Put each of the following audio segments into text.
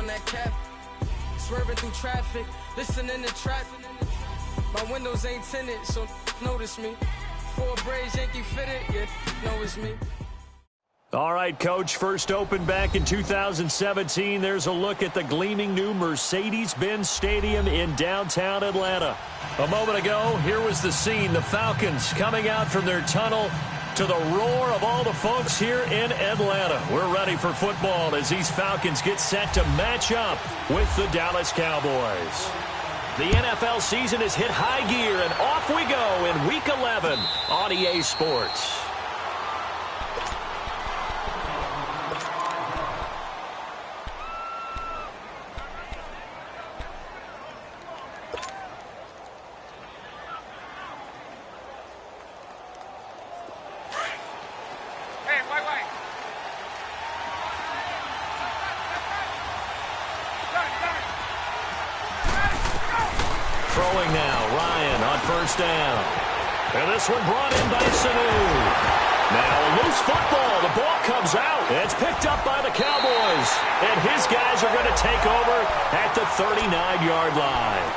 on that cap. Swerving through traffic, listening to trap. My windows ain't tinted, so notice me. 4 braids, Yankee fitted, yeah, know it's me. All right, Coach, first opened back in 2017. There's a look at the gleaming new Mercedes-Benz Stadium in downtown Atlanta. A moment ago, here was the scene. The Falcons coming out from their tunnel to the roar of all the folks here in Atlanta. We're ready for football as these Falcons get set to match up with the Dallas Cowboys. The NFL season has hit high gear, and off we go in Week 11 on EA Sports. Throwing now, Ryan on first down. And this one brought in by Sanu. Now a loose football. The ball comes out. It's picked up by the Cowboys. And his guys are going to take over at the 39-yard line.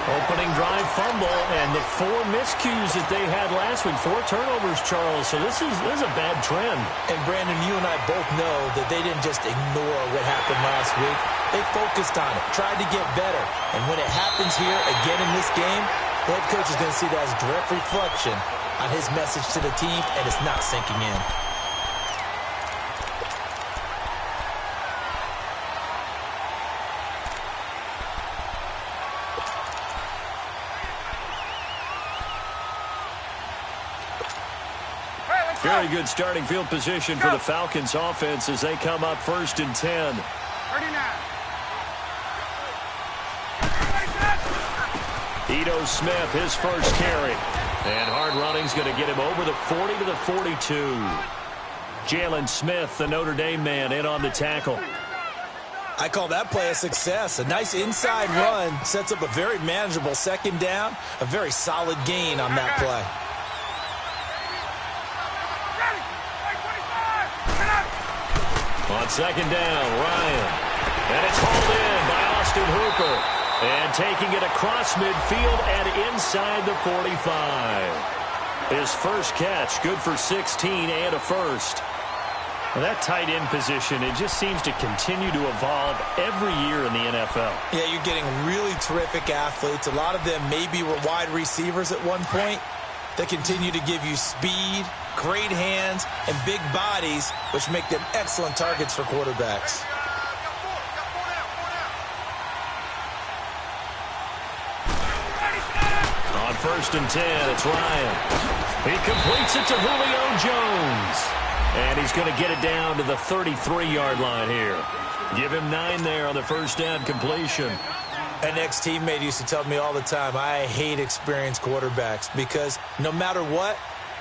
Opening drive fumble and the 4 miscues that they had last week. 4 turnovers, Charles. So this is a bad trend. And Brandon, you and I both know that they didn't just ignore what happened last week. They focused on it, tried to get better. And when it happens here again in this game, the head coach is going to see that as a direct reflection on his message to the team, and it's not sinking in. Very good starting field position for the Falcons offense as they come up first and 10. 39. Ito Smith, his first carry. And hard running's going to get him over the 40 to the 42. Jalen Smith, the Notre Dame man, in on the tackle. I call that play a success. A nice inside run sets up a very manageable second down. A very solid gain on that play. On second down, Ryan. And it's hauled in by Austin Hooper. And taking it across midfield and inside the 45. His first catch, good for 16 and a first. Well, that tight end position, it just seems to continue to evolve every year in the NFL. Yeah, you're getting really terrific athletes. A lot of them maybe were wide receivers at one point. They continue to give you speed, great hands, and big bodies, which make them excellent targets for quarterbacks. On first and 10, it's Ryan. He completes it to Julio Jones. And he's going to get it down to the 33-yard line here. Give him 9 there on the first down completion. An ex-teammate used to tell me all the time, I hate experienced quarterbacks because no matter what,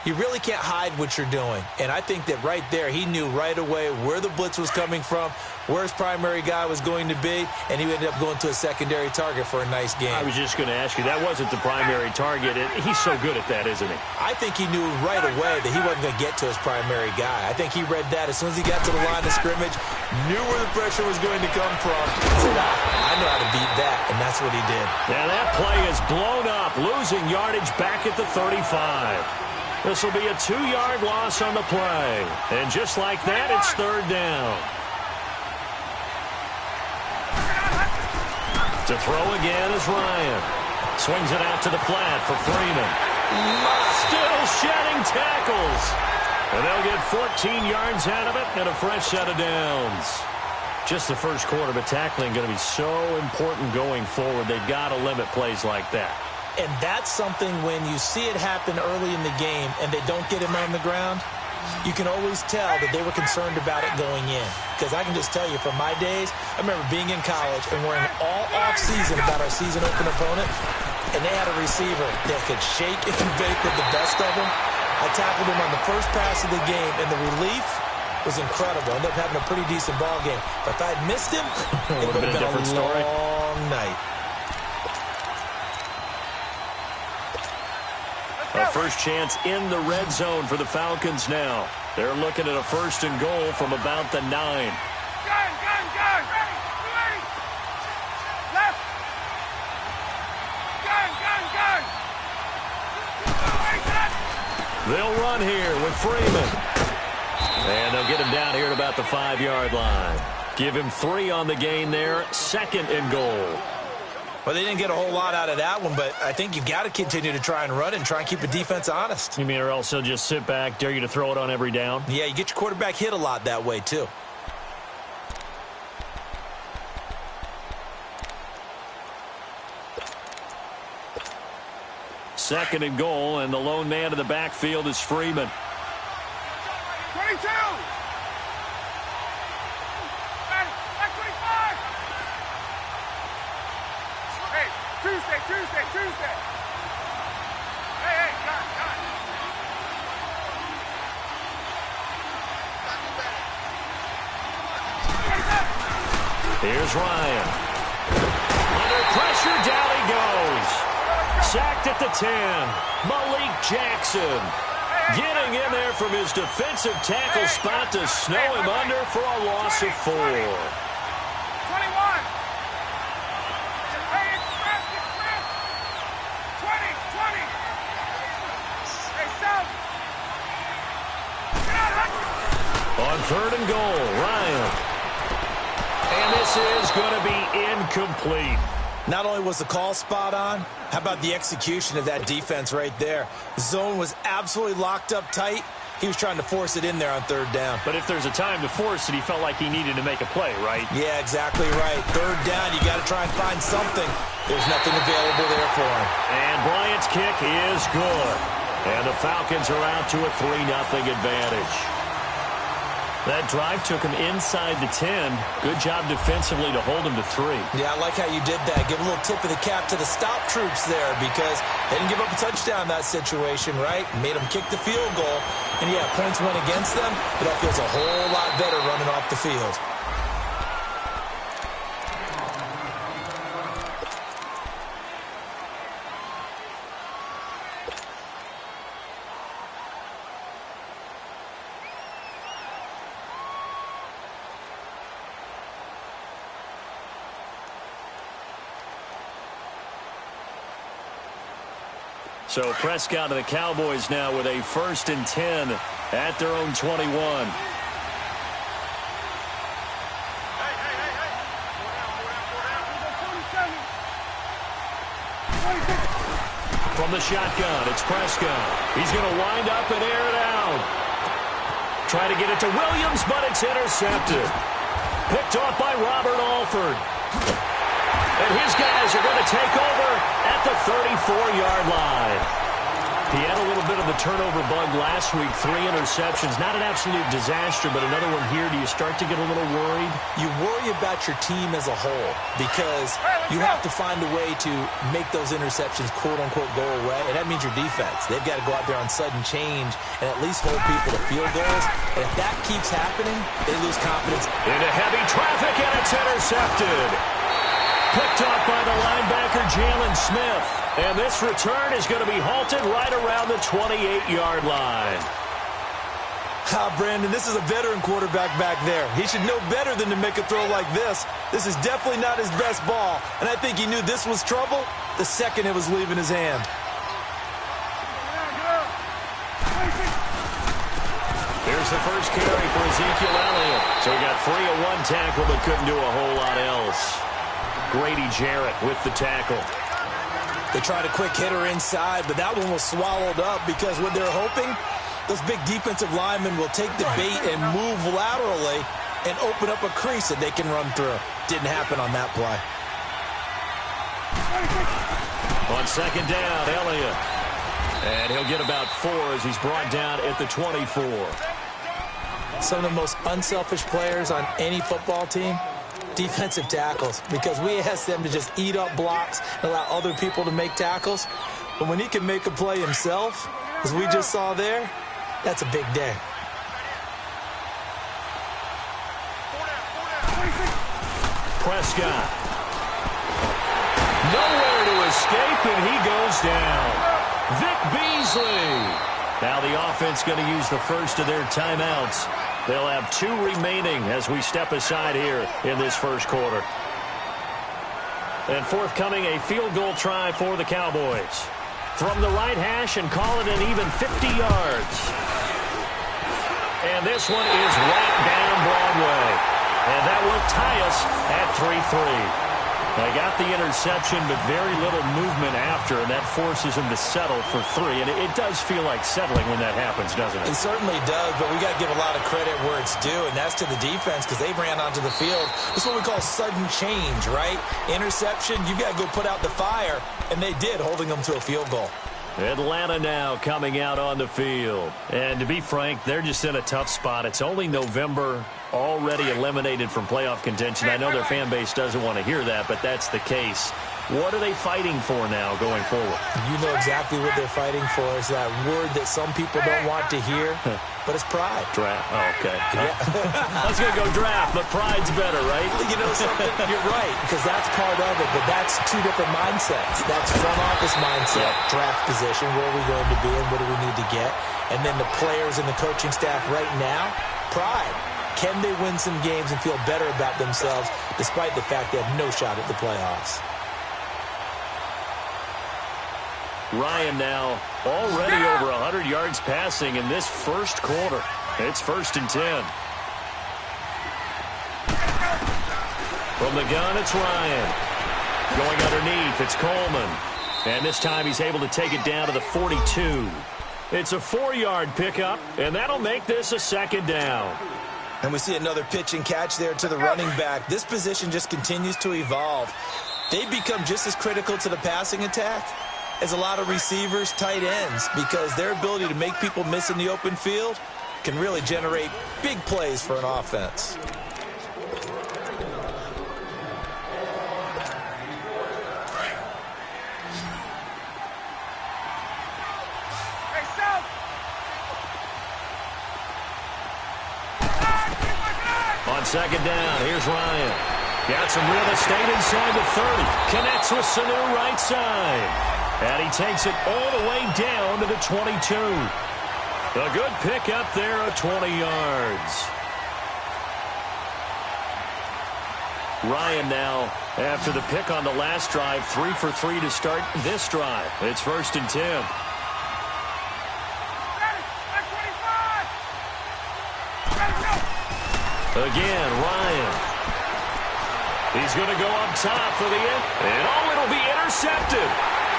you really can't hide what you're doing. And I think that right there, he knew right away where the blitz was coming from, where his primary guy was going to be, and he ended up going to a secondary target for a nice game. I was just going to ask you, that wasn't the primary target. He's so good at that, isn't he? I think he knew right away that he wasn't going to get to his primary guy. I think he read that as soon as he got to the line of scrimmage, knew where the pressure was going to come from, and said, I know how to beat that, and that's what he did. Now that play is blown up, losing yardage back at the 35. This will be a 2-yard loss on the play. And just like that, it's third down. To throw again is Ryan. Swings it out to the flat for Freeman. Still shedding tackles. And they'll get 14 yards out of it and a fresh set of downs. Just the first quarter, but tackling going to be so important going forward. They've got to limit plays like that. And that's something when you see it happen early in the game and they don't get him on the ground, you can always tell that they were concerned about it going in. Because I can just tell you from my days, I remember being in college and worrying all off-season about our season-open opponent, and they had a receiver that could shake and bake with the best of them. I tackled him on the first pass of the game, and the relief was incredible. I ended up having a pretty decent ball game. But if I had missed him, it would have been a different story. long night. A first chance in the red zone for the Falcons now. They're looking at a first and goal from about the 9. They'll run here with Freeman. And they'll get him down here at about the 5-yard line. Give him 3 on the gain there. 2nd and goal. Well, they didn't get a whole lot out of that one, but I think you've got to continue to try and run and try and keep the defense honest. You mean or else they'll just sit back, dare you to throw it on every down? Yeah, you get your quarterback hit a lot that way, too. Second and goal, and the lone man in the backfield is Freeman. 22! Tuesday. Hey, got it. Here's Ryan. Under pressure, down he goes. Sacked at the 10. Malik Jackson getting in there from his defensive tackle spot to snow him under for a loss of 4. 21. On 3rd and goal, Ryan. And this is going to be incomplete. Not only was the call spot on, how about the execution of that defense right there? Zone was absolutely locked up tight. He was trying to force it in there on 3rd down. But if there's a time to force it, he felt like he needed to make a play, right? Yeah, exactly right. 3rd down, you got to try and find something. There's nothing available there for him. And Bryant's kick is good. And the Falcons are out to a 3-0 advantage. That drive took him inside the 10. Good job defensively to hold him to 3. Yeah, I like how you did that. Give a little tip of the cap to the stop troops there because they didn't give up a touchdown in that situation, right? Made them kick the field goal. And, yeah, points went against them, but that feels a whole lot better running off the field. So Prescott and the Cowboys now with a 1st and 10 at their own 21. From the shotgun, it's Prescott. He's going to wind up and air it out. Try to get it to Williams, but it's intercepted. Picked off by Robert Alford. And his guys are going to take over at the 34-yard line. He had a little bit of the turnover bug last week. 3 interceptions. Not an absolute disaster, but another one here. Do you start to get a little worried? You worry about your team as a whole because you have to find a way to make those interceptions quote-unquote go away, and that means your defense. They've got to go out there on sudden change and at least hold people to field goals. And if that keeps happening, they lose confidence. Into heavy traffic, and it's intercepted. Picked off by the linebacker, Jalen Smith. And this return is going to be halted right around the 28-yard line. Brandon, this is a veteran quarterback back there. He should know better than to make a throw like this. This is definitely not his best ball. And I think he knew this was trouble the second it was leaving his hand. Here's the first carry for Ezekiel Elliott. So he got 3 of 1 tackle, but couldn't do a whole lot else. Grady Jarrett with the tackle. They tried a quick hitter inside, but that one was swallowed up because what they're hoping, those big defensive linemen will take the bait and move laterally and open up a crease that they can run through. Didn't happen on that play. On 2nd down, Elliott. And he'll get about 4 as he's brought down at the 24. Some of the most unselfish players on any football team, defensive tackles, because we ask them to just eat up blocks and allow other people to make tackles. But when he can make a play himself, as we just saw there, that's a big day. Prescott. Nowhere to escape, and he goes down. Vic Beasley. Now the offense going to use the first of their timeouts. They'll have 2 remaining as we step aside here in this first quarter. And forthcoming, a field goal try for the Cowboys. from the right hash and call it an even 50 yards. And this one is right down Broadway. And that will tie us at 3-3. They got the interception, but very little movement after, and that forces them to settle for 3. And it does feel like settling when that happens, doesn't it? It certainly does, but we got to give a lot of credit where it's due, and that's to the defense because they ran onto the field. It's what we call sudden change, right? Interception, you got to go put out the fire, and they did, holding them to a field goal. Atlanta now coming out on the field. And to be frank, they're just in a tough spot. It's only November, already eliminated from playoff contention. I know their fan base doesn't want to hear that, but that's the case. What are they fighting for now going forward? You know exactly what they're fighting for. Is that word that some people don't want to hear, but it's pride. Draft. Oh, okay. Yeah. I was going to go draft, but pride's better, right? You know something? You're right, because that's part of it, but that's two different mindsets. That's front office mindset, draft position, where are we going to be and what do we need to get? And then the players and the coaching staff right now, pride. Can they win some games and feel better about themselves despite the fact they have no shot at the playoffs? Ryan now already over 100 yards passing in this first quarter. It's 1st and 10. From the gun, it's Ryan. Going underneath, it's Coleman. And this time he's able to take it down to the 42. It's a 4-yard pickup, and that'll make this a 2nd down. And we see another pitch and catch there to the running back. This position just continues to evolve. They become just as critical to the passing attack as a lot of receivers, tight ends, because their ability to make people miss in the open field can really generate big plays for an offense. On 2nd down, here's Ryan. Got some real estate inside the 30. Connects with Sanu right side. And he takes it all the way down to the 22. A good pickup there of 20 yards. Ryan now, after the pick on the last drive, 3 for 3 to start this drive. It's 1st and 10. Again, Ryan. He's going to go up top for the end. And it'll be intercepted.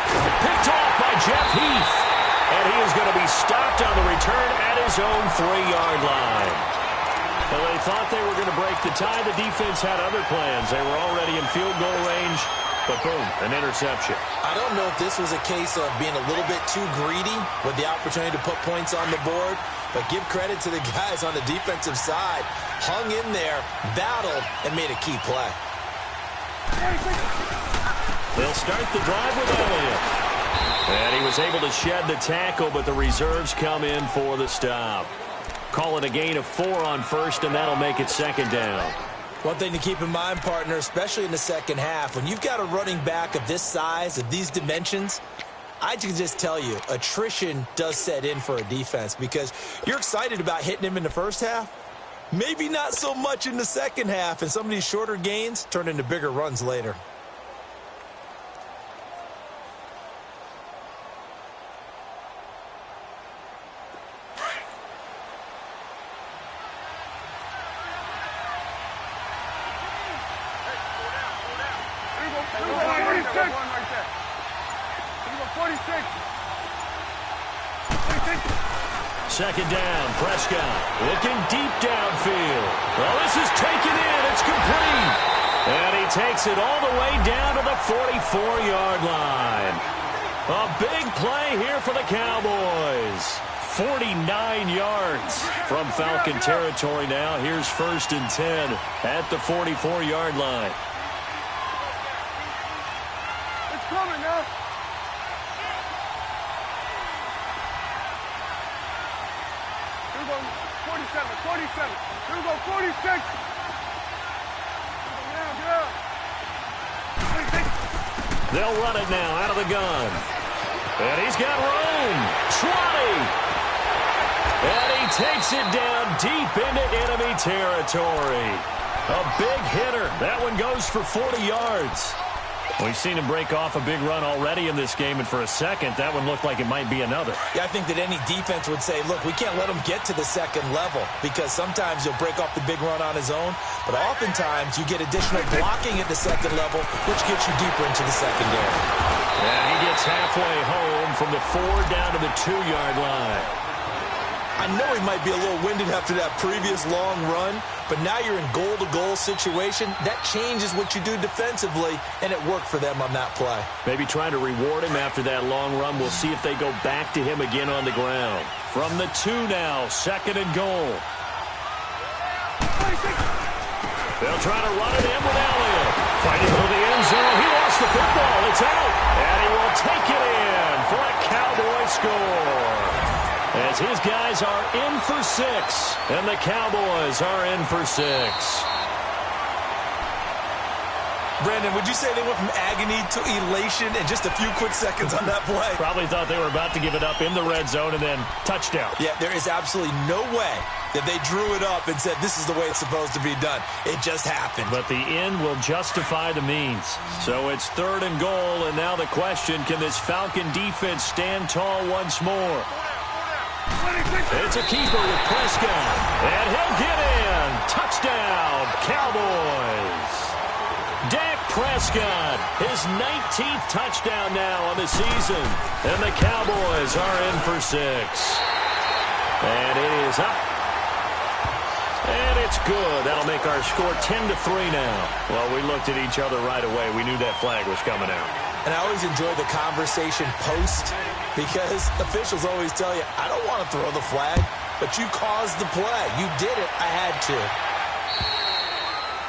Picked off by Jeff Heath. And he is going to be stopped on the return at his own 3-yard line. Well, they thought they were going to break the tie. The defense had other plans. They were already in field goal range. But boom, an interception. I don't know if this was a case of being a little bit too greedy with the opportunity to put points on the board. But give credit to the guys on the defensive side. Hung in there, battled, and made a key play. They'll start the drive with Elliott. And he was able to shed the tackle, but the reserves come in for the stop. Call it a gain of 4 on 1st, and that'll make it 2nd down. One thing to keep in mind, partner, especially in the second half, when you've got a running back of this size, of these dimensions, I can just tell you, attrition does set in for a defense because you're excited about hitting him in the first half. Maybe not so much in the second half, and some of these shorter gains turn into bigger runs later. Second down, Prescott looking deep downfield. Well, this is taken in. It's complete. And he takes it all the way down to the 44-yard line. A big play here for the Cowboys. 49 yards from Falcon territory now. Here's 1st and 10 at the 44-yard line. It's coming now. Here we go, 47, 47. Here we go, 46. Here we go now, get up. 26. They'll run it now out of the gun. And he's got room. 20. And he takes it down deep into enemy territory. A big hitter. That one goes for 40 yards. We've seen him break off a big run already in this game, and for a second, that one looked like it might be another. Yeah, I think that any defense would say, look, we can't let him get to the second level because sometimes he'll break off the big run on his own, but oftentimes you get additional blocking at the second level, which gets you deeper into the secondary. And he gets halfway home from the 4 down to the 2-yard line. I know he might be a little winded after that previous long run, but now you're in goal-to-goal situation. That changes what you do defensively, and it worked for them on that play. Maybe trying to reward him after that long run. We'll see if they go back to him again on the ground. From the 2 now, 2nd and goal. They'll try to run it in with Elliott. Fighting for the end zone. He lost the football. It's out. And he will take it in for a Cowboy score. As his guys are in for 6, and the Cowboys are in for 6. Brandon, would you say they went from agony to elation in just a few quick seconds on that play? Probably thought they were about to give it up in the red zone and then touchdown. Yeah, there is absolutely no way that they drew it up and said this is the way it's supposed to be done. It just happened. But the end will justify the means. So it's 3rd and goal, and now the question, can this Falcon defense stand tall once more? It's a keeper with Prescott, and he'll get in. Touchdown, Cowboys. Dak Prescott, his 19th touchdown now on the season, and the Cowboys are in for 6. And it is up. And it's good. That'll make our score 10-3 now. Well, we looked at each other right away. We knew that flag was coming out. And I always enjoy the conversation post because officials always tell you, I don't want to throw the flag, but you caused the play. You did it. I had to.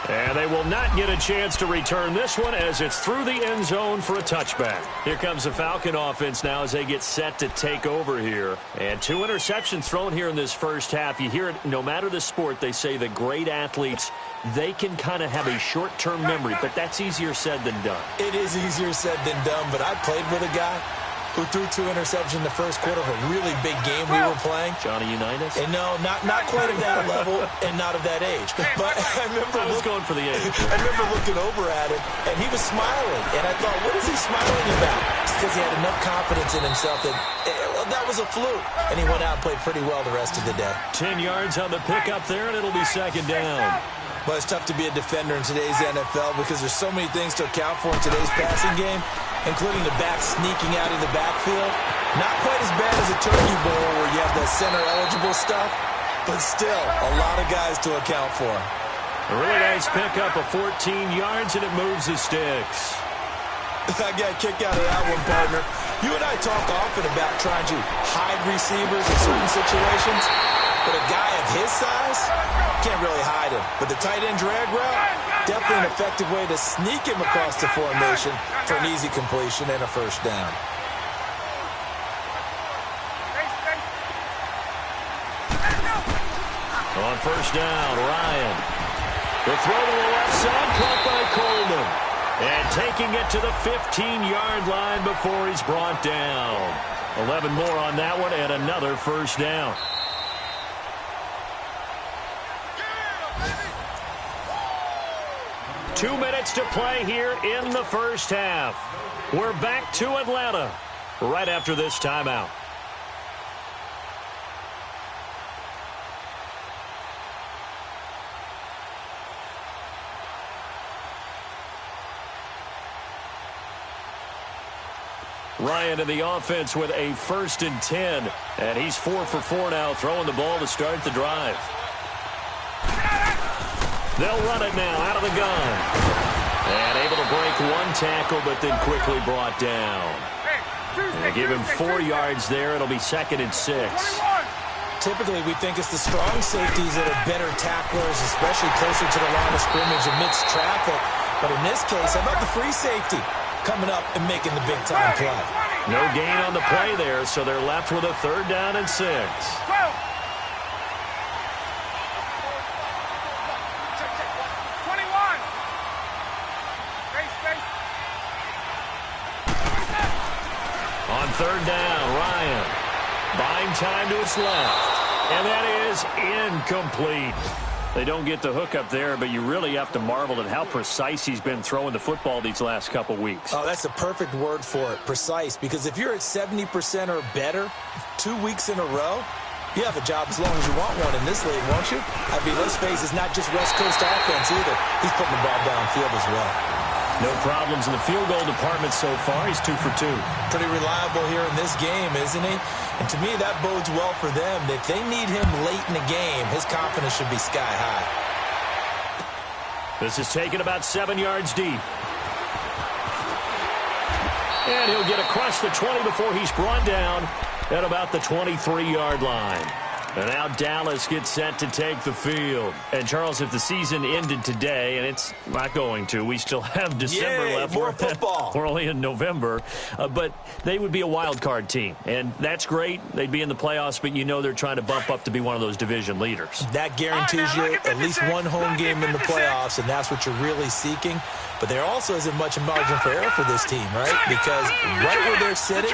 And they will not get a chance to return this one as it's through the end zone for a touchback. Here comes the Falcon offense now as they get set to take over here. And 2 interceptions thrown here in this first half. You hear it, no matter the sport, they say the great athletes, they can kind of have a short-term memory, but that's easier said than done. It is easier said than done, but I played with a guy who threw 2 interceptions in the first quarter of a really big game we were playing. Johnny Unitas? And no, not quite of that level and not of that age. But I was going for the age. I remember looking over at him, and he was smiling. And I thought, what is he smiling about? It's because he had enough confidence in himself that that was a fluke. And he went out and played pretty well the rest of the day. 10 yards on the pickup there, and it'll be 2nd down. Well, it's tough to be a defender in today's NFL because there's so many things to account for in today's passing game, including the back sneaking out of the backfield. Not quite as bad as a turkey bowl where you have the center-eligible stuff, but still a lot of guys to account for. A really nice pickup of 14 yards, and it moves the sticks. I got a kick out of that one, partner. You and I talk often about trying to hide receivers in certain situations, but a guy of his size can't really hide him. But the tight end drag route, definitely an effective way to sneak him across the formation for an easy completion and a first down. On first down, Ryan. The throw to the left side, caught by Coleman. And taking it to the 15-yard line before he's brought down. 11 more on that one and another first down. Two minutes to play here in the first half. We're back to Atlanta right after this timeout. Ryan in the offense with a 1st and 10. And he's 4 for 4 now, throwing the ball to start the drive. They'll run it now out of the gun. And able to break 1 tackle, but then quickly brought down. And give him 4 yards there. It'll be 2nd and 6. Typically, we think it's the strong safeties that are better tacklers, especially closer to the line of scrimmage amidst traffic. But in this case, how about the free safety coming up and making the big-time play? No gain on the play there, so they're left with a 3rd down and 6. On 3rd down, Ryan buying time to his left, and that is incomplete. They don't get the hook up there, but you really have to marvel at how precise he's been throwing the football these last couple weeks. Oh, that's a perfect word for it, precise, because if you're at 70% or better 2 weeks in a row, you have a job as long as you want one in this league, won't you? I mean, let's face it, it's not just West Coast offense either. He's putting the ball downfield as well. No problems in the field goal department so far. He's 2 for 2. Pretty reliable here in this game, isn't he? And to me, that bodes well for them. If they need him late in the game, his confidence should be sky high. This is taken about 7 yards deep. And he'll get across the 20 before he's brought down at about the 23-yard line. And now Dallas gets set to take the field. And, Charles, if the season ended today, and it's not going to, we still have December left. More football. We're only in November. But they would be a wild card team. And that's great. They'd be in the playoffs, but you know they're trying to bump up to be one of those division leaders. That guarantees you at least one home game in the playoffs, and that's what you're really seeking. But there also isn't much margin for error for this team, right? Because right where they're sitting,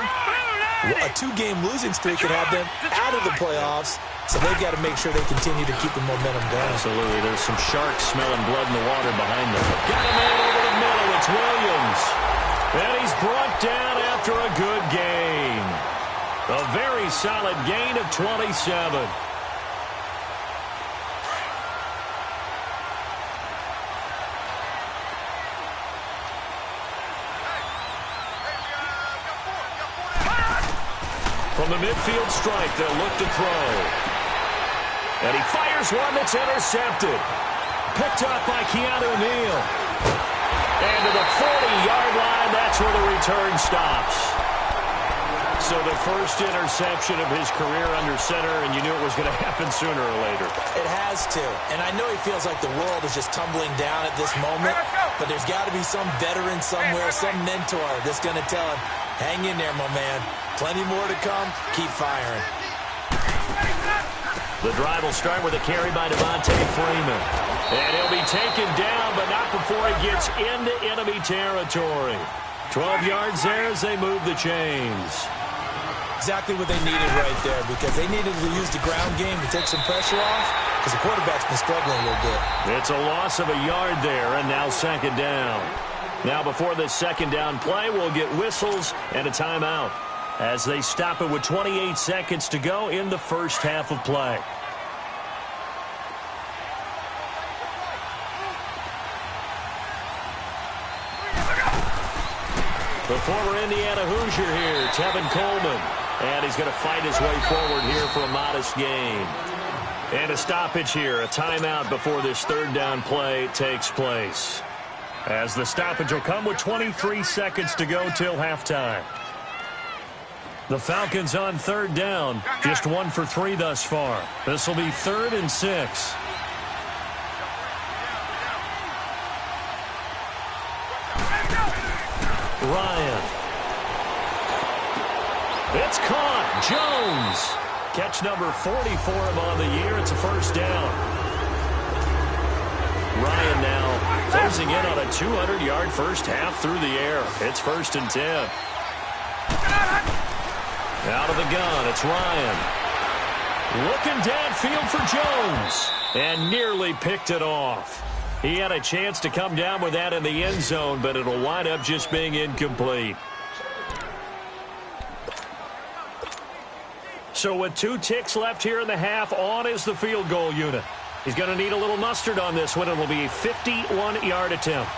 a 2-game losing streak could have them out of the playoffs. So they've got to make sure they continue to keep the momentum going. Absolutely. There's some sharks smelling blood in the water behind them. Got a man over the middle. It's Williams. And he's brought down after a good gain. A very solid gain of 27. From the midfield strike, they'll look to throw. And he fires one that's intercepted. Picked up by Keanu Neal. And to the 40-yard line, that's where the return stops. So the first interception of his career under center, and you knew it was going to happen sooner or later. It has to. And I know he feels like the world is just tumbling down at this moment, but there's got to be some veteran somewhere, some mentor that's going to tell him, hang in there, my man. Plenty more to come. Keep firing. The drive will start with a carry by Devontae Freeman. And he'll be taken down, but not before he gets into enemy territory. 12 yards there as they move the chains. Exactly what they needed right there, because they needed to use the ground game to take some pressure off, because the quarterback's been struggling a little bit. It's a loss of a yard there, and now second down. Now before this second down play, we'll get whistles and a timeout as they stop it with 28 seconds to go in the first half of play. The former Indiana Hoosier here, Tevin Coleman. And he's going to fight his way forward here for a modest gain. And a stoppage here, a timeout before this third down play takes place. As the stoppage will come with 23 seconds to go till halftime. The Falcons on third down, just 1 for 3 thus far. This will be 3rd and 6. Ryan. It's caught. Jones. Catch number 40 for him on the year. It's a first down. Ryan now closing in on a 200-yard first half through the air. It's 1st and 10. Out of the gun, it's Ryan. Looking downfield for Jones. And nearly picked it off. He had a chance to come down with that in the end zone, but it'll wind up just being incomplete. So with 2 ticks left here in the half, on is the field goal unit. He's going to need a little mustard on this one. It'll be a 51-yard attempt.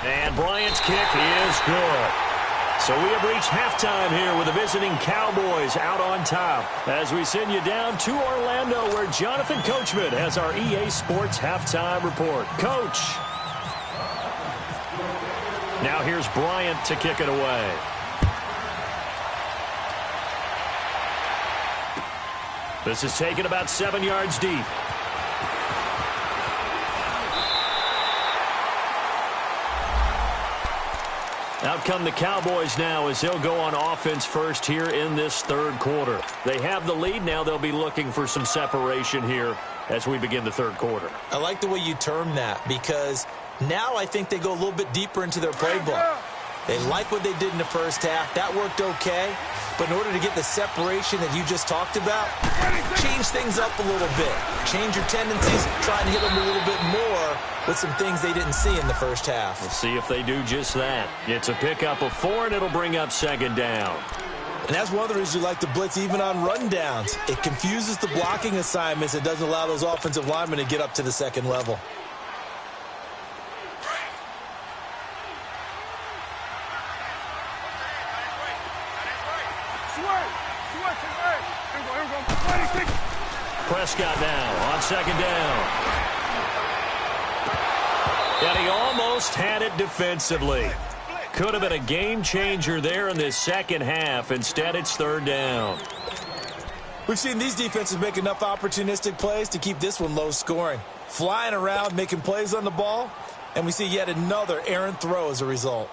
And Bryant's kick is good. So we have reached halftime here with the visiting Cowboys out on top as we send you down to Orlando where Jonathan Coachman has our EA Sports halftime report. Coach. Now here's Bryant to kick it away. This is taken about 7 yards deep. Out come the Cowboys now as they'll go on offense first here in this third quarter. They have the lead now. They'll be looking for some separation here as we begin the third quarter. I like the way you term that, because now I think they go a little bit deeper into their playbook. They like what they did in the first half. That worked okay. But in order to get the separation that you just talked about, change things up a little bit. Change your tendencies, try and hit them a little bit more with some things they didn't see in the first half. We'll see if they do just that. It's a pickup of 4, and it'll bring up second down. And that's one of the reasons you like to blitz even on rundowns. It confuses the blocking assignments. It doesn't allow those offensive linemen to get up to the second level. Prescott now on second down. And he almost had it defensively. Could have been a game changer there in this second half. Instead, it's third down. We've seen these defenses make enough opportunistic plays to keep this one low scoring. Flying around, making plays on the ball, and we see yet another errant throw as a result.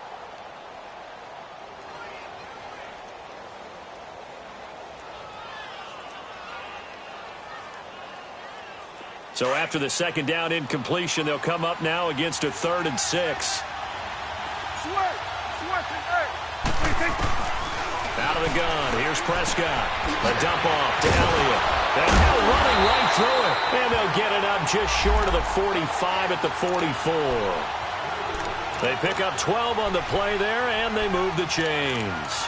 So after the second down incompletion, they'll come up now against a 3rd and 6. Out of the gun, here's Prescott. A dump off to Elliott. And now running right through it. And they'll get it up just short of the 45 at the 44. They pick up 12 on the play there, and they move the chains.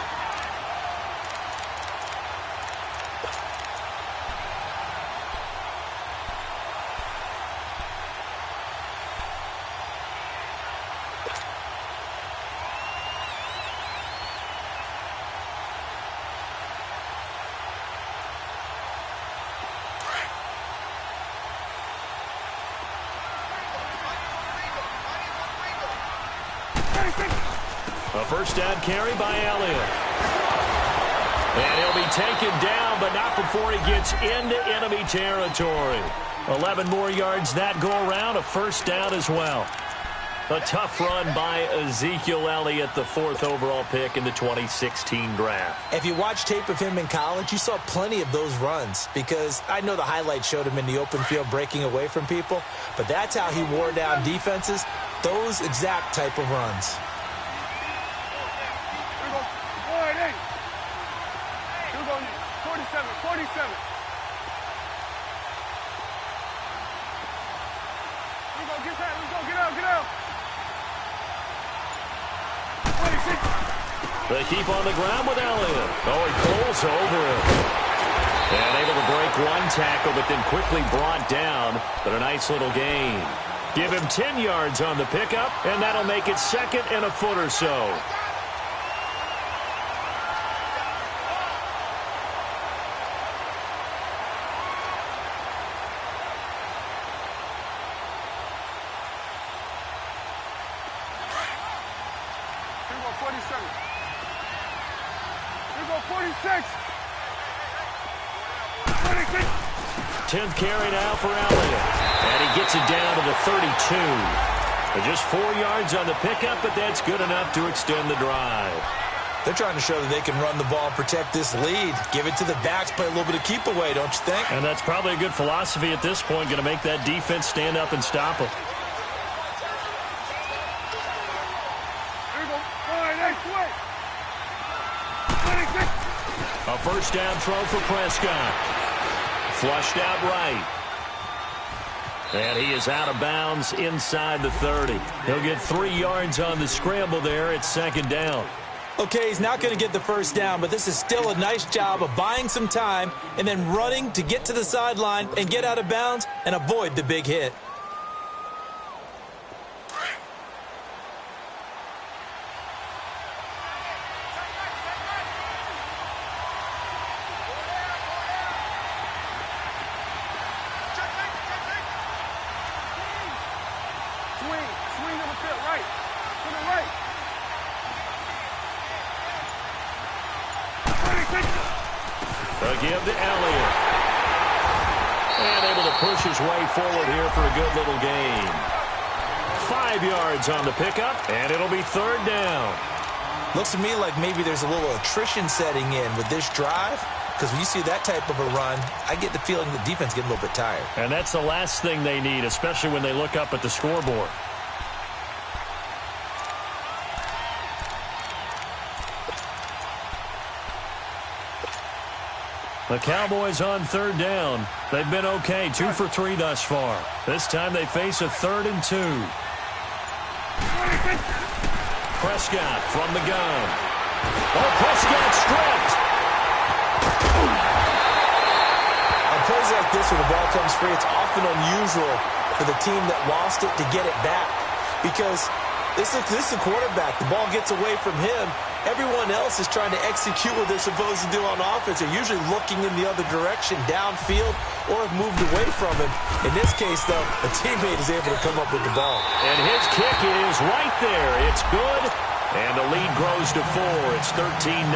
A first down carry by Elliott. And he'll be taken down, but not before he gets into enemy territory. 11 more yards that go around, a first down as well. A tough run by Ezekiel Elliott, the 4th overall pick in the 2016 draft. If you watch tape of him in college, you saw plenty of those runs, because I know the highlights showed him in the open field breaking away from people, but that's how he wore down defenses, those exact type of runs. Here we go, 47, 47. Here we go, get that, let's go, get out, get out. 26. They keep on the ground with Elliott. Oh, he pulls over it. And able to break one tackle, but then quickly brought down. But a nice little gain. Give him 10 yards on the pickup, and that'll make it 2nd and a foot or so. Here we go, 47. Here we go, 46. 46. 10th carry now for Elliott. And he gets it down to the 32. But just 4 yards on the pickup, but that's good enough to extend the drive. They're trying to show that they can run the ball and protect this lead. Give it to the backs, play a little bit of keep away, don't you think? And that's probably a good philosophy at this point, going to make that defense stand up and stop them. Here we go, 26. A first down throw for Prescott. Flushed out right. And he is out of bounds inside the 30. He'll get 3 yards on the scramble there. It's second down. Okay, he's not going to get the first down, but this is still a nice job of buying some time and then running to get to the sideline and get out of bounds and avoid the big hit. Swing on the field, right. To the right. 26. A give to Elliott. And able to push his way forward here for a good little gain. 5 yards on the pickup, and it'll be third down. Looks to me like maybe there's a little attrition setting in with this drive. because when you see that type of a run, I get the feeling the defense getting a little bit tired. And that's the last thing they need, especially when they look up at the scoreboard. The Cowboys on third down. They've been okay, 2 for 3 thus far. This time they face a 3rd and 2. Prescott from the gun. Oh, Prescott stripped. On plays like this where the ball comes free, it's often unusual for the team that lost it to get it back. Because this is a quarterback. The ball gets away from him. Everyone else is trying to execute what they're supposed to do on offense. They're usually looking in the other direction, downfield, or have moved away from him. In this case, though, a teammate is able to come up with the ball. And his kick is right there. It's good. And the lead grows to 4. It's 13-9.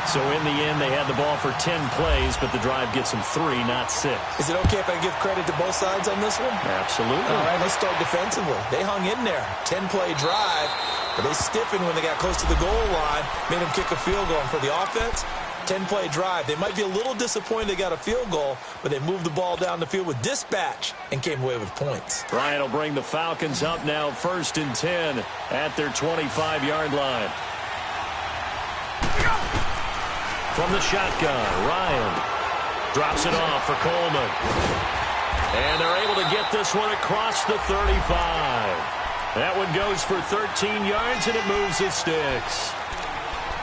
So in the end, they had the ball for 10 plays, but the drive gets them 3, not 6. Is it okay if I give credit to both sides on this one? Absolutely. All right, let's start defensively. They hung in there. 10-play drive, but they stiffened when they got close to the goal line, made them kick a field goal. And for the offense, 10-play drive. They might be a little disappointed they got a field goal, but they moved the ball down the field with dispatch and came away with points. Ryan will bring the Falcons up now, 1st and 10 at their 25-yard line. From the shotgun, Ryan drops it off for Coleman. And they're able to get this one across the 35. That one goes for 13 yards, and it moves the sticks.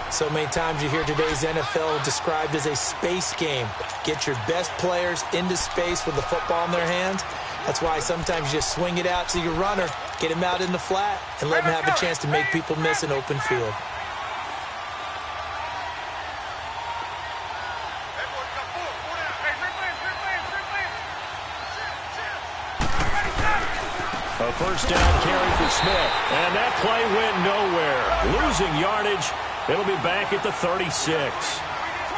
So many times you hear today's NFL described as a space game. Get your best players into space with the football in their hands. That's why sometimes you just swing it out to your runner, get him out in the flat, and let him have a chance to make people miss an open field. A first down carry for Smith. And that play went nowhere. Losing yardage. It'll be back at the 36.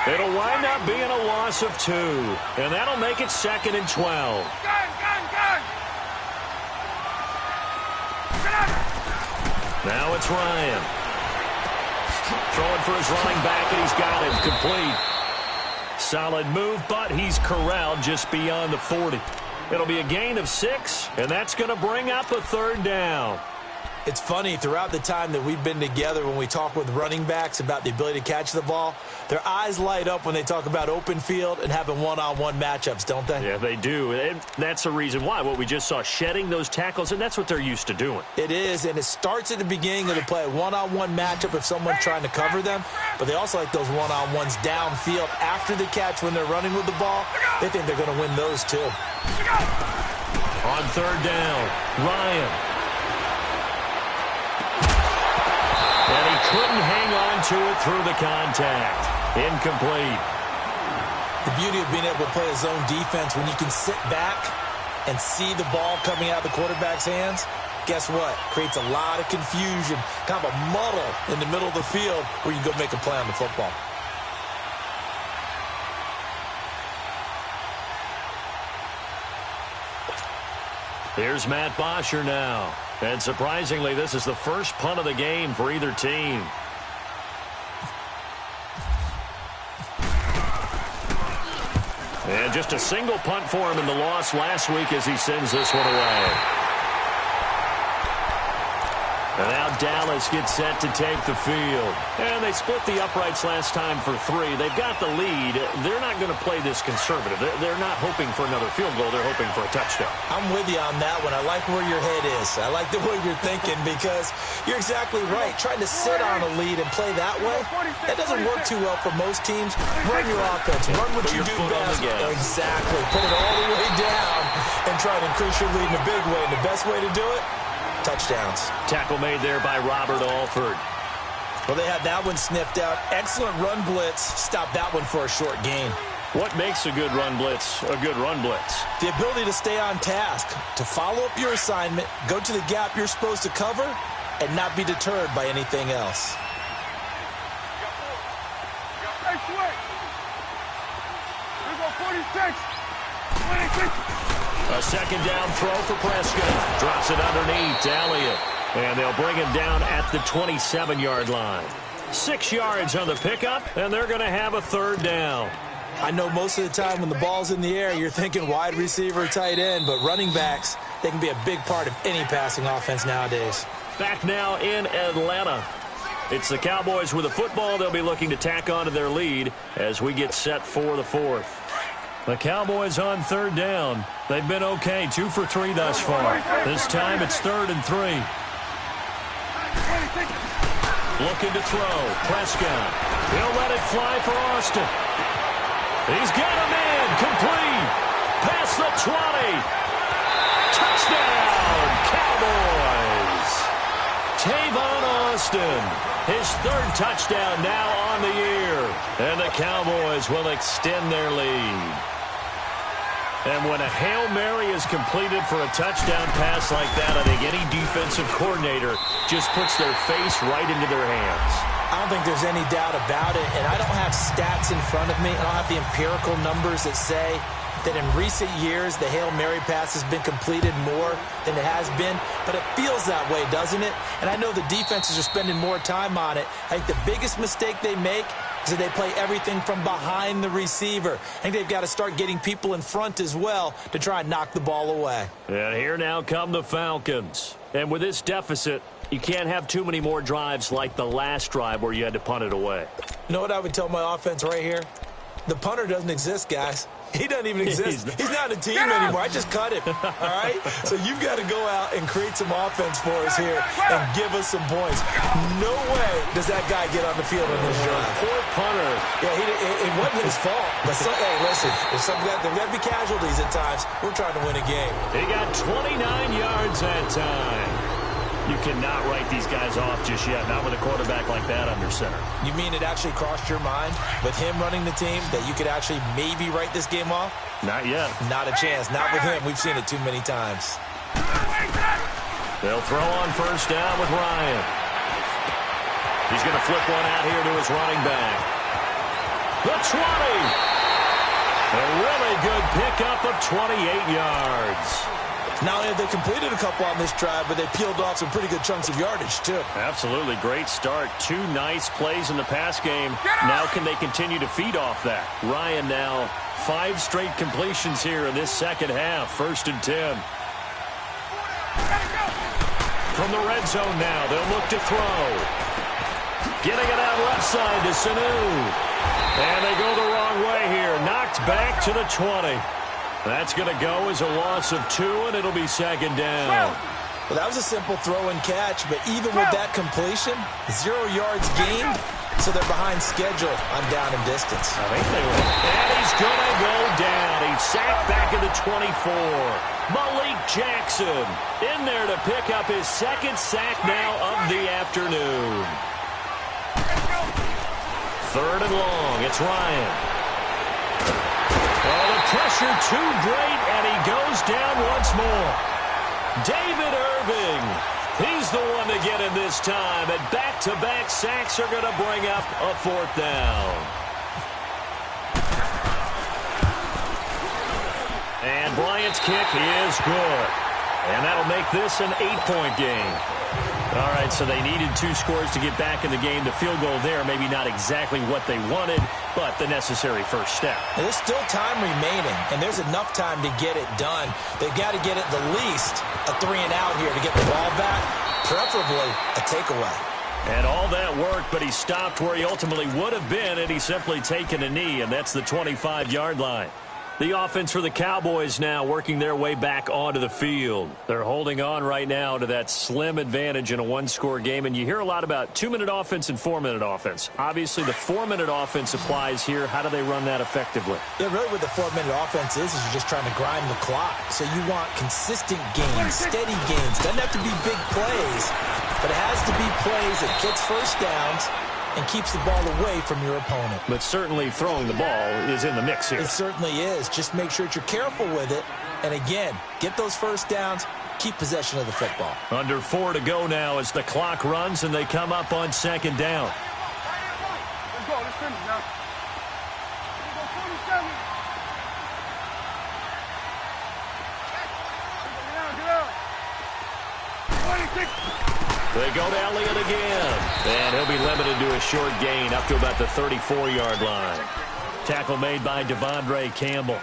It'll wind up being a loss of 2. And that'll make it 2nd and 12. Now it's Ryan. Throwing for his running back, and he's got it complete. Solid move, but he's corralled just beyond the 40. It'll be a gain of 6, and that's going to bring up a 3rd down. It's funny, throughout the time that we've been together, when we talk with running backs about the ability to catch the ball, their eyes light up when they talk about open field and having one-on-one matchups, don't they? Yeah, they do. And that's the reason why. What we just saw, shedding those tackles, and that's what they're used to doing. It is, and it starts at the beginning of the play, a one-on-one matchup if someone's trying to cover them, but they also like those one-on-ones downfield after the catch when they're running with the ball. They think they're going to win those too. On 3rd down, Ryan. And he couldn't hang on to it through the contact. Incomplete. The beauty of being able to play a zone defense, when you can sit back and see the ball coming out of the quarterback's hands, guess what? Creates a lot of confusion, kind of a muddle in the middle of the field where you can go make a play on the football. Here's Matt Bosher now. And surprisingly, this is the first punt of the game for either team. And just a single punt for him in the loss last week as he sends this one away. And now Dallas gets set to take the field. And they split the uprights last time for 3. They've got the lead. They're not going to play this conservative. They're not hoping for another field goal. They're hoping for a touchdown. I'm with you on that one. I like where your head is. I like the way you're thinking because you're exactly right. Trying to sit on a lead and play that way, that doesn't work too well for most teams. Run your offense. Run what you do best. Exactly. Put it all the way down and try to increase your lead in a big way. And the best way to do it, touchdowns. Tackle made there by Robert Alford. Well, they had that one sniffed out. Excellent run blitz. Stop that one for a short gain. What makes a good run blitz a good run blitz? The ability to stay on task, to follow up your assignment, go to the gap you're supposed to cover, and not be deterred by anything else. Hey, switch. Here we go, 46. 26. A second down throw for Prescott. Drops it underneath to Elliott. And they'll bring him down at the 27-yard line. 6 yards on the pickup, and they're going to have a third down. I know most of the time when the ball's in the air, you're thinking wide receiver, tight end, but running backs, they can be a big part of any passing offense nowadays. Back now in Atlanta. It's the Cowboys with the football. They'll be looking to tack on to their lead as we get set for the fourth. The Cowboys on third down. They've been okay, 2 for 3 thus far. This time it's 3rd and 3. Looking to throw. Prescott. He'll let it fly for Austin. He's got him in. Complete. Past the 20. Touchdown, Cowboys. Tavon Austin. His 3rd touchdown now on the year. And the Cowboys will extend their lead. And when a Hail Mary is completed for a touchdown pass like that, I think any defensive coordinator just puts their face right into their hands. I don't think there's any doubt about it, and I don't have stats in front of me. I don't have the empirical numbers that say that in recent years the Hail Mary pass has been completed more than it has been, but it feels that way, doesn't it? And I know the defenses are spending more time on it. I think the biggest mistake they make is that they play everything from behind the receiver. I think they've got to start getting people in front as well to try and knock the ball away. And here now come the Falcons. And with this deficit, you can't have too many more drives like the last drive where you had to punt it away. You know what I would tell my offense right here? The punter doesn't exist, guys. He doesn't even exist. He's not a team anymore. I just cut him. All right? So you've got to go out and create some offense for us here and give us some points. No way does that guy get on the field on this drive. Poor punter. Yeah, it wasn't his fault. But hey, listen, there's got to be casualties at times. We're trying to win a game. He got 29 yards that time. You cannot write these guys off just yet, not with a quarterback like that under center. You mean it actually crossed your mind with him running the team that you could actually maybe write this game off? Not yet. Not a chance. Not with him. We've seen it too many times. They'll throw on first down with Ryan. He's going to flip one out here to his running back. The 20. A really good pickup of 28 yards. Not only have they completed a couple on this drive, but they peeled off some pretty good chunks of yardage, too. Absolutely. Great start. 2 nice plays in the pass game. Now can they continue to feed off that? Ryan now 5 straight completions here in this second half. 1st and 10. From the red zone now, they'll look to throw. Getting it out left side to Sanu. And they go the wrong way here. Knocked back to the 20. That's going to go as a loss of 2, and it'll be 2nd down. Well, that was a simple throw and catch, but even with that completion, 0 yards gained, so they're behind schedule on down and distance. I think they will. And he's going to go down. He's sacked back at the 24. Malik Jackson in there to pick up his 2nd sack now of the afternoon. 3rd and long. It's Ryan. Oh, the pressure too great, and he goes down once more. David Irving, he's the one to get him this time, and back-to-back sacks are going to bring up a 4th down. And Bryant's kick is good, and that'll make this an 8-point game. All right, so they needed 2 scores to get back in the game. The field goal there, maybe not exactly what they wanted, but the necessary first step. There's still time remaining, and there's enough time to get it done. They've got to get at the least a 3-and-out here to get the ball back, preferably a takeaway. And all that work, but he stopped where he ultimately would have been, and he's simply taken a knee, and that's the 25-yard line. The offense for the Cowboys now working their way back onto the field. They're holding on right now to that slim advantage in a 1-score game, and you hear a lot about 2-minute offense and 4-minute offense. Obviously, the 4-minute offense applies here. How do they run that effectively? Yeah, really what the 4-minute offense is you're just trying to grind the clock. So you want consistent gains, steady gains. Doesn't have to be big plays, but it has to be plays that gets first downs and keeps the ball away from your opponent. But certainly throwing the ball is in the mix here. It certainly is. Just make sure that you're careful with it. And again, get those first downs, keep possession of the football. Under 4 to go now as the clock runs and they come up on 2nd down. Let's go. Let's finish now. Let's go 47. Get out. 26. They go to Elliott again. And he'll be limited to a short gain up to about the 34-yard line. Tackle made by Devondre Campbell.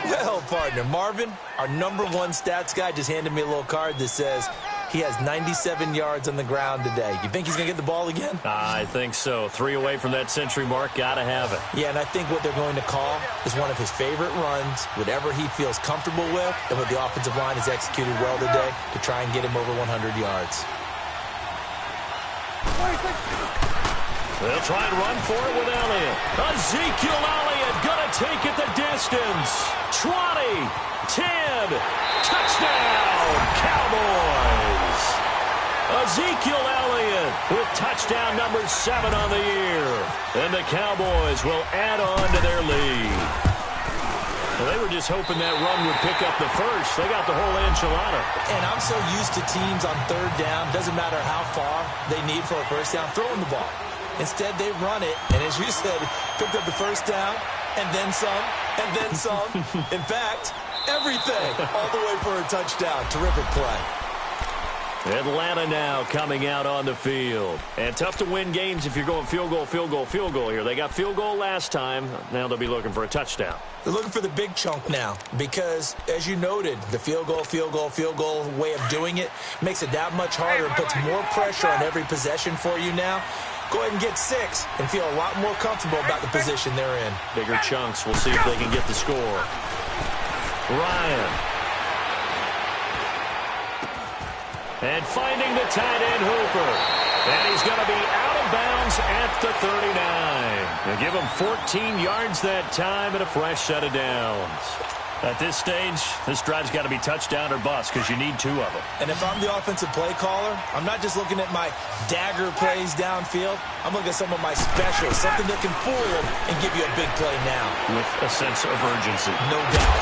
Well, partner, Marvin, our #1 stats guy just handed me a little card that says he has 97 yards on the ground today. You think he's going to get the ball again? I think so. 3 away from that century mark. Got to have it. Yeah, and I think what they're going to call is one of his favorite runs, whatever he feels comfortable with, and what the offensive line has executed well today to try and get him over 100 yards. They'll try and run for it with Elliott. Ezekiel Elliott going to take it the distance. 20, 10, touchdown, Cowboys. Ezekiel Elliott with touchdown number 7 on the year. And the Cowboys will add on to their lead. Well, they were just hoping that run would pick up the first. They got the whole enchilada. And I'm so used to teams on 3rd down, doesn't matter how far they need for a first down, throwing the ball. Instead, they run it, and as you said, picked up the first down, and then some, and then some. In fact, everything, all the way for a touchdown. Terrific play. Atlanta now coming out on the field. And tough to win games if you're going field goal, field goal, field goal here. They got field goal last time. Now they'll be looking for a touchdown. They're looking for the big chunk now because, as you noted, the field goal, field goal, field goal way of doing it makes it that much harder and puts more pressure on every possession for you now. Go ahead and get 6 and feel a lot more comfortable about the position they're in. Bigger chunks. We'll see if they can get the score. Ryan. And finding the tight end Hooper. And he's going to be out of bounds at the 39. They'll give him 14 yards that time and a fresh set of downs. At this stage, this drive's got to be touchdown or bust because you need 2 of them. And if I'm the offensive play caller, I'm not just looking at my dagger plays downfield. I'm looking at some of my specials, something that can fool them and give you a big play now. With a sense of urgency. No doubt.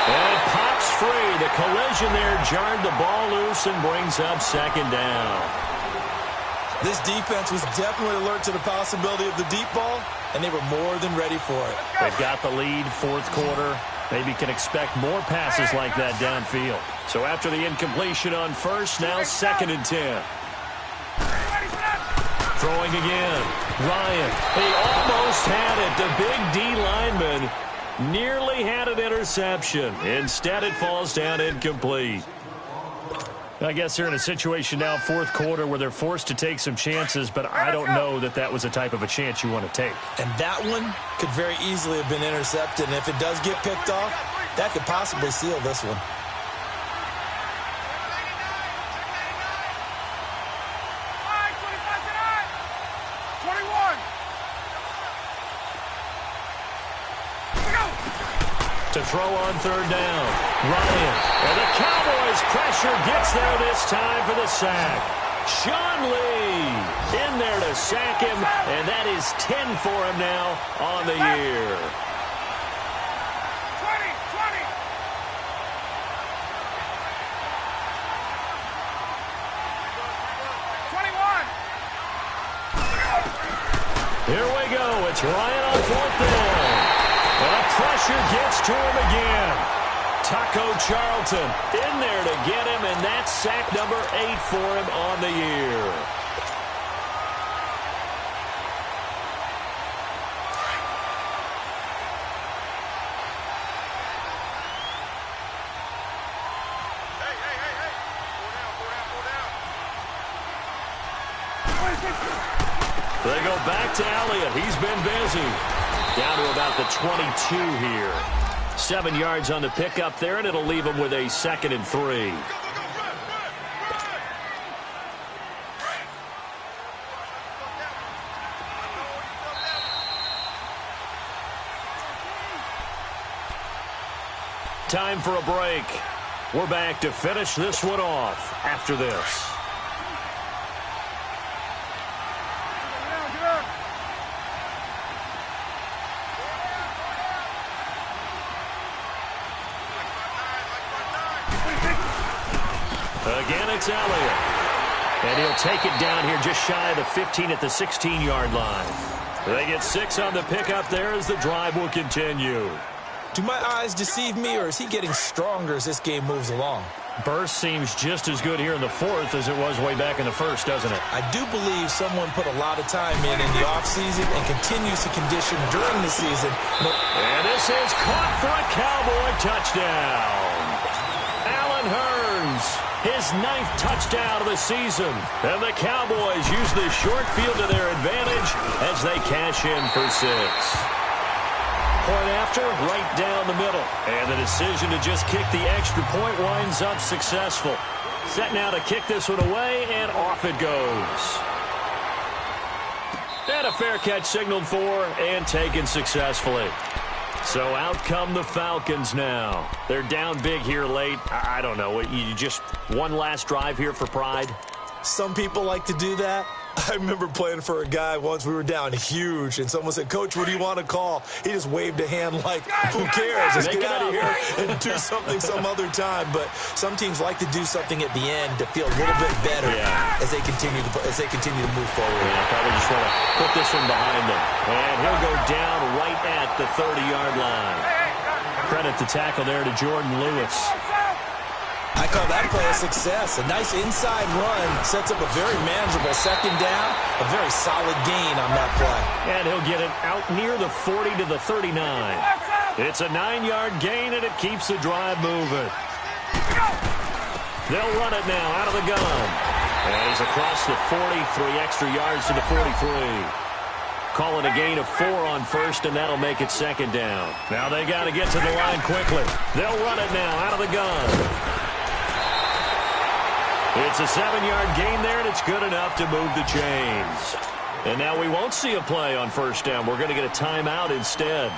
And pops free. The collision there jarred the ball loose and brings up 2nd down. This defense was definitely alert to the possibility of the deep ball, and they were more than ready for it. They've got the lead, 4th quarter. Maybe can expect more passes like that downfield. So after the incompletion on first, now 2nd and 10. Throwing again. Ryan. He almost had it. The big D lineman nearly had an interception. Instead, it falls down incomplete. I guess they're in a situation now, 4th quarter, where they're forced to take some chances, but I don't know that that was the type of a chance you want to take. And that one could very easily have been intercepted, and if it does get picked off, that could possibly seal this one. To throw on 3rd down. Ryan. And the Cowboys pressure gets there this time for the sack. Sean Lee in there to sack him, and that is 10 for him now on the year. 21. Here we go. It's Ryan on 4th down. The pressure gets to him again. Taco Charlton in there to get him, and that's sack number 8 for him on the year. They go back to Elliott. He's been busy. Down to about the 22 here. 7 yards on the pickup there, and it'll leave him with a 2nd and 3. Time for a break. We're back to finish this one off after this. Again, it's Elliott. And he'll take it down here just shy of the 15 at the 16-yard line. They get 6 on the pickup there as the drive will continue. Do my eyes deceive me, or is he getting stronger as this game moves along? Burst seems just as good here in the fourth as it was way back in the first, doesn't it? I do believe someone put a lot of time in the offseason and continues to condition during the season. And this is caught for a Cowboy touchdown. Allen Hurns, his 9th touchdown of the season. And the Cowboys use this short field to their advantage as they cash in for 6. Point after, right down the middle. And the decision to just kick the extra point winds up successful. Set now to kick this one away, and off it goes. And a fair catch signaled for and taken successfully. So out come the Falcons now. They're down big here late. I don't know. You just one last drive here for pride? Some people like to do that. I remember playing for a guy once. We were down huge, and someone said, "Coach, what do you want to call?" He just waved a hand like, "Who cares? Let's get out of here and do something some other time." But some teams like to do something at the end to feel a little bit better as they continue to move forward. Yeah, probably just want to put this one behind them. And he'll go down right at the 30-yard line. Credit the tackle there to Jordan Lewis. I call that play a success. A nice inside run sets up a very manageable second down. A very solid gain on that play. And he'll get it out near the 40 to the 39. It's a 9-yard gain, and it keeps the drive moving. They'll run it now out of the gun. And he's across the 40, 3 extra yards to the 43. Call it a gain of 4 on first, and that'll make it second down. Now they got to get to the line quickly. They'll run it now out of the gun. It's a 7-yard gain there, and it's good enough to move the chains. And now we won't see a play on first down. We're going to get a timeout instead.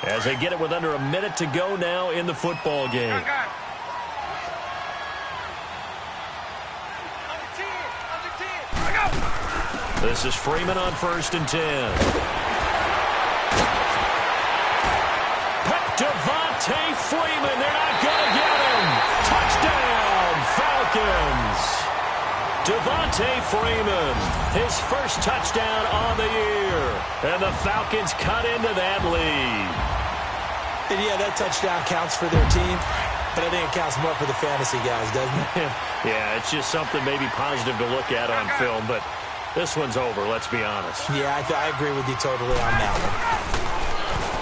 As they get it with under a minute to go now in the football game. This is Freeman on 1st and 10. Devontae Freeman, they're not going to get him. Touchdown, Falcons. Devontae Freeman, his first touchdown on the year. And the Falcons cut into that lead. And yeah, that touchdown counts for their team, but I think it counts more for the fantasy guys, doesn't it? Yeah, it's just something maybe positive to look at on film, but this one's over, let's be honest. Yeah, I agree with you totally on that one.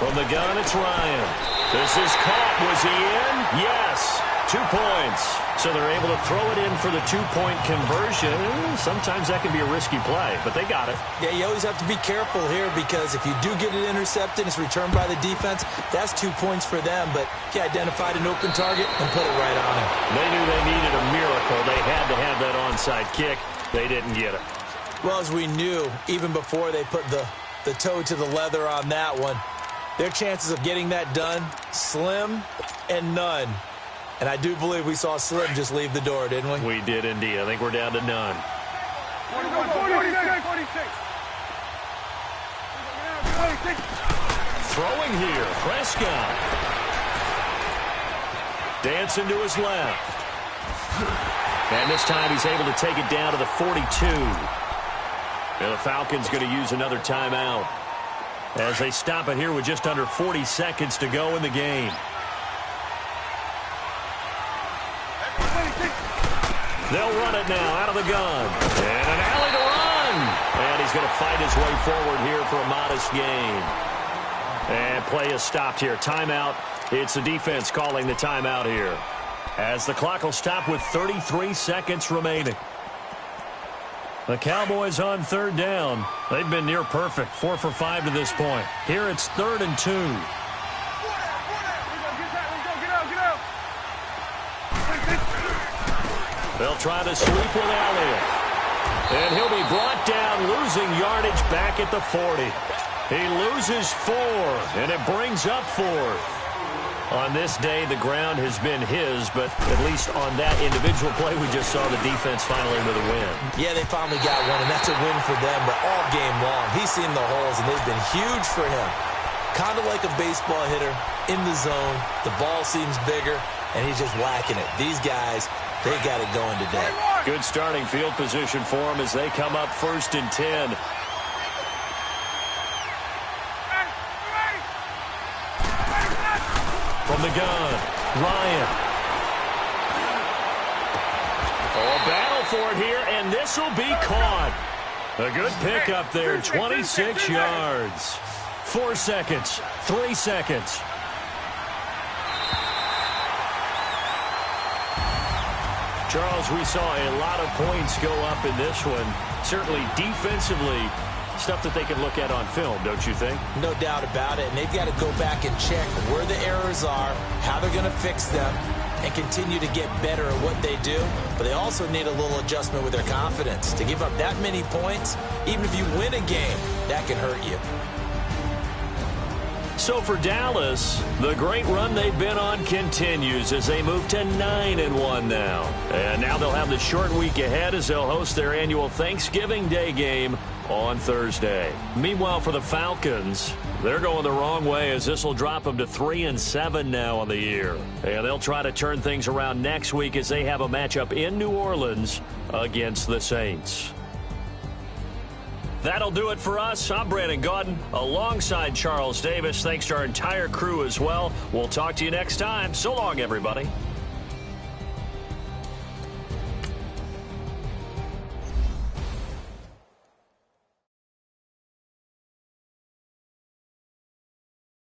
From the gun, it's Ryan. This is caught. Was he in? Yes. 2 points. So they're able to throw it in for the 2-point conversion. Sometimes that can be a risky play, but they got it. Yeah, you always have to be careful here because if you do get it intercepted, it's returned by the defense. That's 2 points for them, but he identified an open target and put it right on him. They knew they needed a miracle. They had to have that onside kick. They didn't get it. Well, as we knew, even before they put the toe to the leather on that one, their chances of getting that done, slim and none. And I do believe we saw Slim just leave the door, didn't we? We did indeed. I think we're down to none. 46. Throwing here, Prescott. Dancing to his left. And this time he's able to take it down to the 42. And the Falcons going to use another timeout as they stop it here with just under 40 seconds to go in the game. They'll run it now out of the gun. And an alley to run. And he's going to fight his way forward here for a modest gain. And play is stopped here. Timeout. It's the defense calling the timeout here. As the clock will stop with 33 seconds remaining. The Cowboys on 3rd down. They've been near perfect. 4 for 5 to this point. Here it's 3rd and 2. They'll try to sweep with Elliott. And he'll be brought down, losing yardage back at the 40. He loses 4, and it brings up 4th. On this day, the ground has been his, but at least on that individual play, we just saw the defense finally with a win. Yeah, they finally got one, and that's a win for them, but all game long, he's seen the holes, and they've been huge for him. Kind of like a baseball hitter in the zone. The ball seems bigger, and he's just whacking it. These guys, they got it going today. Good starting field position for them as they come up 1st and 10. From the gun, Ryan. Oh, a battle for it here, and this will be caught. A good pickup there, 26 yards. 4 seconds, 3 seconds. Charles, we saw a lot of points go up in this one. Certainly defensively, stuff that they can look at on film, don't you think? No doubt about it. And they've got to go back and check where the errors are, how they're going to fix them, and continue to get better at what they do. But they also need a little adjustment with their confidence. To give up that many points, even if you win a game, that can hurt you. So for Dallas, the great run they've been on continues as they move to 9-1 now. And now they'll have the short week ahead as they'll host their annual Thanksgiving Day game on Thursday. Meanwhile, for the Falcons, they're going the wrong way as this will drop them to 3-7 now on the year. And they'll try to turn things around next week as they have a matchup in New Orleans against the Saints. That'll do it for us. I'm Brandon Gaudin alongside Charles Davis. Thanks to our entire crew as well. We'll talk to you next time. So long, everybody.